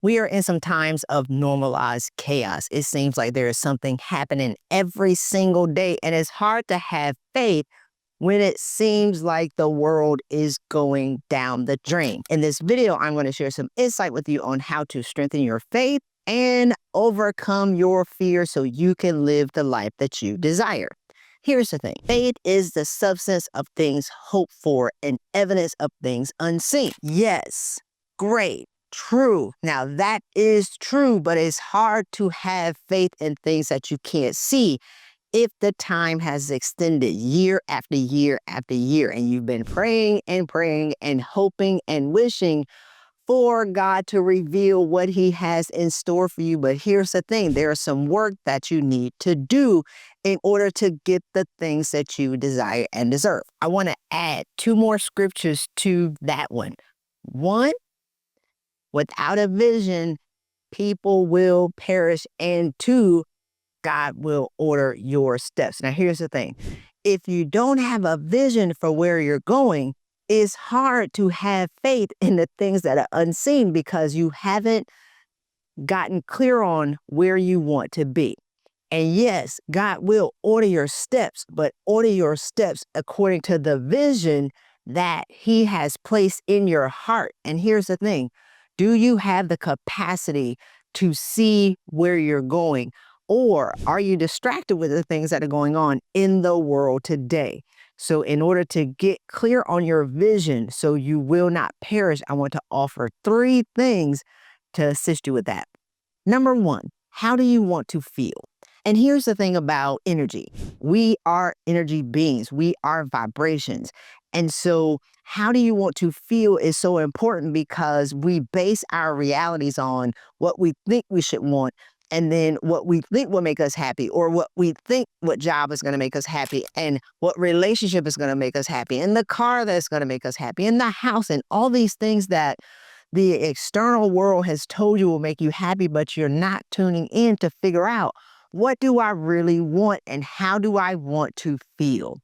We are in some times of normalized chaos. It seems like there is something happening every single day, and it's hard to have faith when it seems like the world is going down the drain. In this video, I'm going to share some insight with you on how to strengthen your faith and overcome your fear so you can live the life that you desire. Here's the thing. Faith is the substance of things hoped for and evidence of things unseen. Yes, great, true. Now that is true, but it's hard to have faith in things that you can't see if the time has extended year after year after year and you've been praying and hoping and wishing for God to reveal what he has in store for you. But here's the thing. There's some work that you need to do in order to get the things that you desire and deserve. I want to add 2 more scriptures to that one. 1, without a vision, people will perish. And 2, God will order your steps. Now, here's the thing. If you don't have a vision for where you're going, it's hard to have faith in the things that are unseen because you haven't gotten clear on where you want to be. And yes, God will order your steps, but order your steps according to the vision that he has placed in your heart. And here's the thing. Do you have the capacity to see where you're going? Or are you distracted with the things that are going on in the world today? So in order to get clear on your vision so you will not perish, I want to offer 3 things to assist you with that. Number 1, how do you want to feel? And here's the thing about energy. We are energy beings. We are vibrations. And so how do you want to feel is so important because we base our realities on what we think we should want and then what we think will make us happy, or what we think what job is going to make us happy, and what relationship is going to make us happy, and the car that's going to make us happy, and the house, and all these things that the external world has told you will make you happy, but you're not tuning in to figure out, what do I really want and how do I want to feel?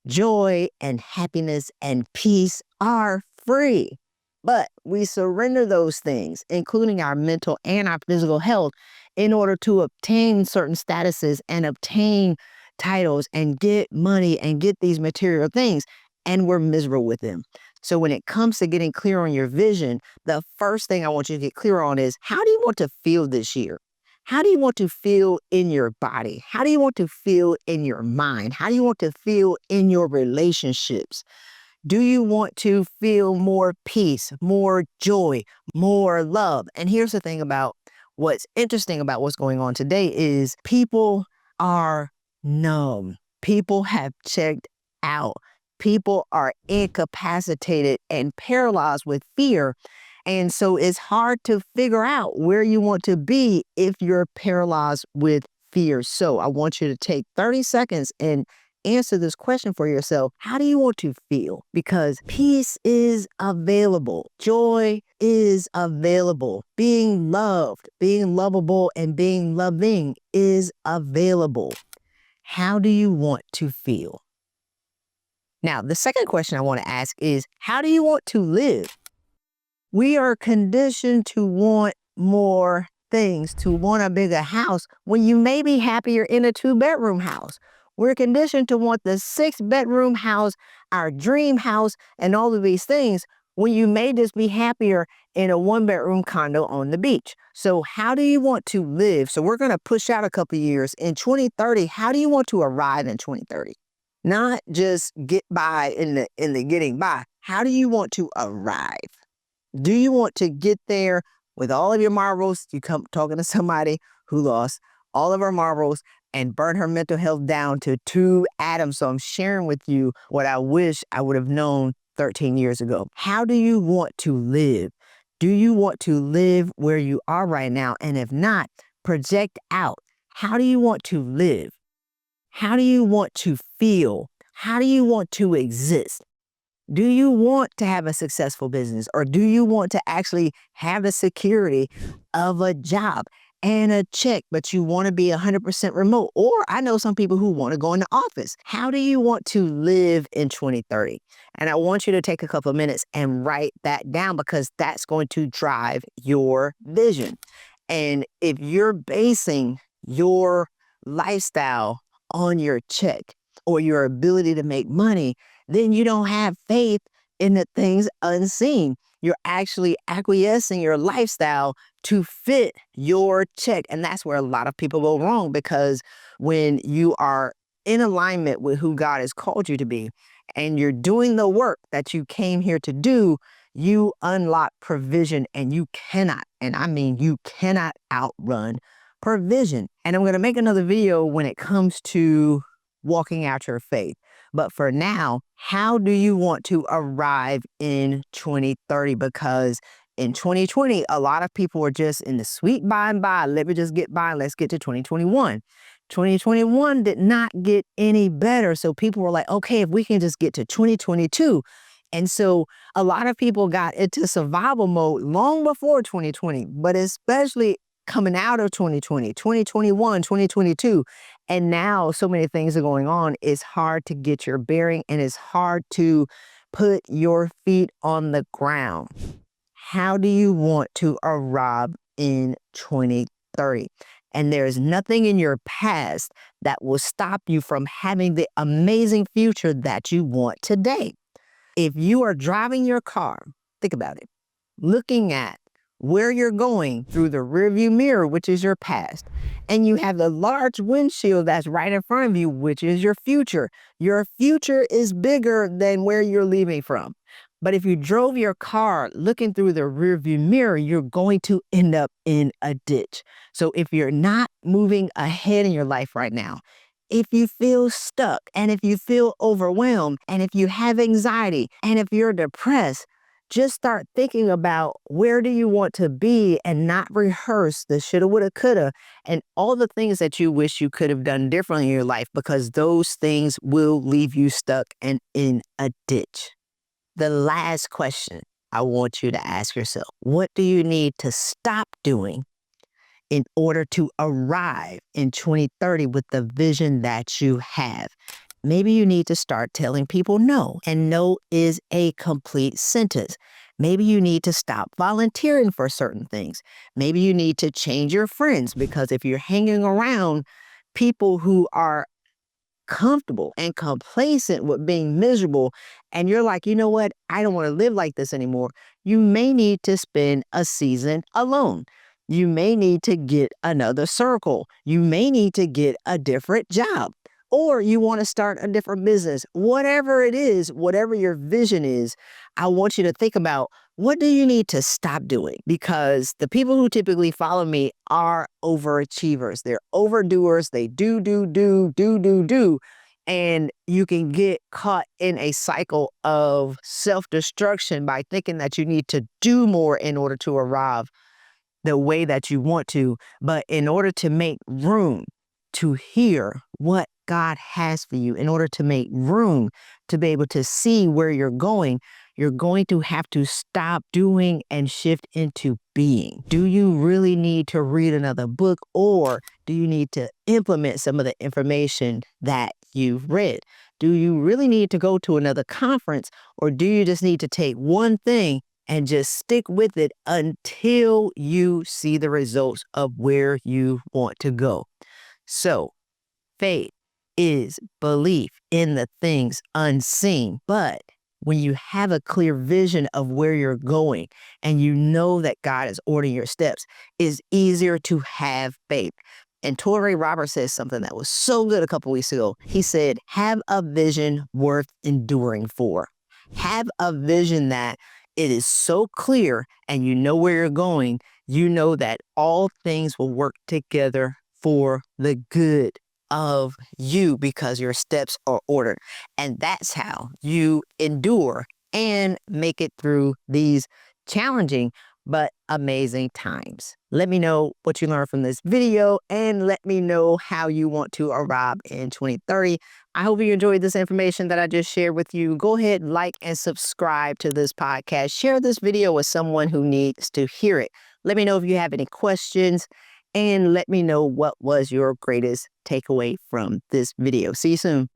Joy and happiness and peace are free. But we surrender those things, including our mental and our physical health, in order to obtain certain statuses and obtain titles and get money and get these material things. And we're miserable with them. So when it comes to getting clear on your vision, the first thing I want you to get clear on is, how do you want to feel this year? How do you want to feel in your body? How do you want to feel in your mind? How do you want to feel in your relationships? Do you want to feel more peace, more joy, more love? And here's the thing about what's interesting about what's going on today is people are numb. People have checked out. People are incapacitated and paralyzed with fear. And so it's hard to figure out where you want to be if you're paralyzed with fear. So I want you to take 30 seconds and answer this question for yourself. How do you want to feel? Because peace is available. Joy is available. Being loved, being lovable, and being loving is available. How do you want to feel? Now, the second question I want to ask is, how do you want to live? We are conditioned to want more things, to want a bigger house when you may be happier in a 2-bedroom house. We're conditioned to want the 6-bedroom house, our dream house, and all of these things when you may just be happier in a 1-bedroom condo on the beach. So how do you want to live? So we're going to push out a couple of years. In 2030, how do you want to arrive in 2030? Not just get by in the getting by. How do you want to arrive? Do you want to get there with all of your marbles? You come talking to somebody who lost all of her marbles and burn her mental health down to 2 atoms. So I'm sharing with you what I wish I would have known 13 years ago. How do you want to live? Do you want to live where you are right now? And if not, project out. How do you want to live? How do you want to feel? How do you want to exist? Do you want to have a successful business, or do you want to actually have the security of a job? and a check, but you want to be 100% remote. Or I know some people who want to go in the office. How do you want to live in 2030? And I want you to take a couple of minutes and write that down, because that's going to drive your vision. And if you're basing your lifestyle on your check or your ability to make money, then you don't have faith in the things unseen. You're actually acquiescing your lifestyle to fit your check. And that's where a lot of people go wrong, because when you are in alignment with who God has called you to be, and you're doing the work that you came here to do, you unlock provision, and you cannot, and I mean you cannot outrun provision. And I'm going to make another video when it comes to walking out your faith. But for now, how do you want to arrive in 2030? Because in 2020, a lot of people were just in the sweet by and by. Let me just get by. Let's get to 2021. 2021 did not get any better. So people were like, okay, if we can just get to 2022. And so a lot of people got into survival mode long before 2020, but especially coming out of 2020, 2021, 2022. And now so many things are going on. It's hard to get your bearing, and it's hard to put your feet on the ground. How do you want to arrive in 2030? And there's nothing in your past that will stop you from having the amazing future that you want today. If you are driving your car, think about it, looking at where you're going through the rearview mirror, which is your past, and you have the large windshield that's right in front of you, which is your future. Your future is bigger than where you're leaving from. But if you drove your car looking through the rearview mirror, you're going to end up in a ditch. So if you're not moving ahead in your life right now, if you feel stuck, and if you feel overwhelmed, and if you have anxiety, and if you're depressed, just start thinking about where do you want to be, and not rehearse the shoulda, woulda, coulda, and all the things that you wish you could have done differently in your life, because those things will leave you stuck and in a ditch. The last question I want you to ask yourself: what do you need to stop doing in order to arrive in 2030 with the vision that you have? Maybe you need to start telling people no, and no is a complete sentence. Maybe you need to stop volunteering for certain things. Maybe you need to change your friends, because if you're hanging around people who are comfortable and complacent with being miserable, and you're like, you know what, I don't want to live like this anymore, you may need to spend a season alone. You may need to get another circle. You may need to get a different job, or you want to start a different business. Whatever it is, whatever your vision is, I want you to think about, what do you need to stop doing? Because the people who typically follow me are overachievers. They're overdoers. They do. And you can get caught in a cycle of self-destruction by thinking that you need to do more in order to arrive the way that you want to. But in order to make room to hear what God has for you, in order to make room to be able to see where you're going to have to stop doing and shift into being. Do you really need to read another book, or do you need to implement some of the information that you've read? Do you really need to go to another conference, or do you just need to take one thing and just stick with it until you see the results of where you want to go? So, faith is belief in the things unseen. But when you have a clear vision of where you're going, and you know that God is ordering your steps, it's easier to have faith. And Tori Roberts says something that was so good a couple weeks ago. He said, have a vision worth enduring for. Have a vision that it is so clear, and you know where you're going. You know that all things will work together for the good of you, because your steps are ordered. And that's how you endure and make it through these challenging but amazing times. Let me know what you learned from this video, and let me know how you want to arrive in 2030. I hope you enjoyed this information that I just shared with you. Go ahead, like and subscribe to this podcast. Share this video with someone who needs to hear it. Let me know if you have any questions, and let me know what was your greatest takeaway from this video. See you soon.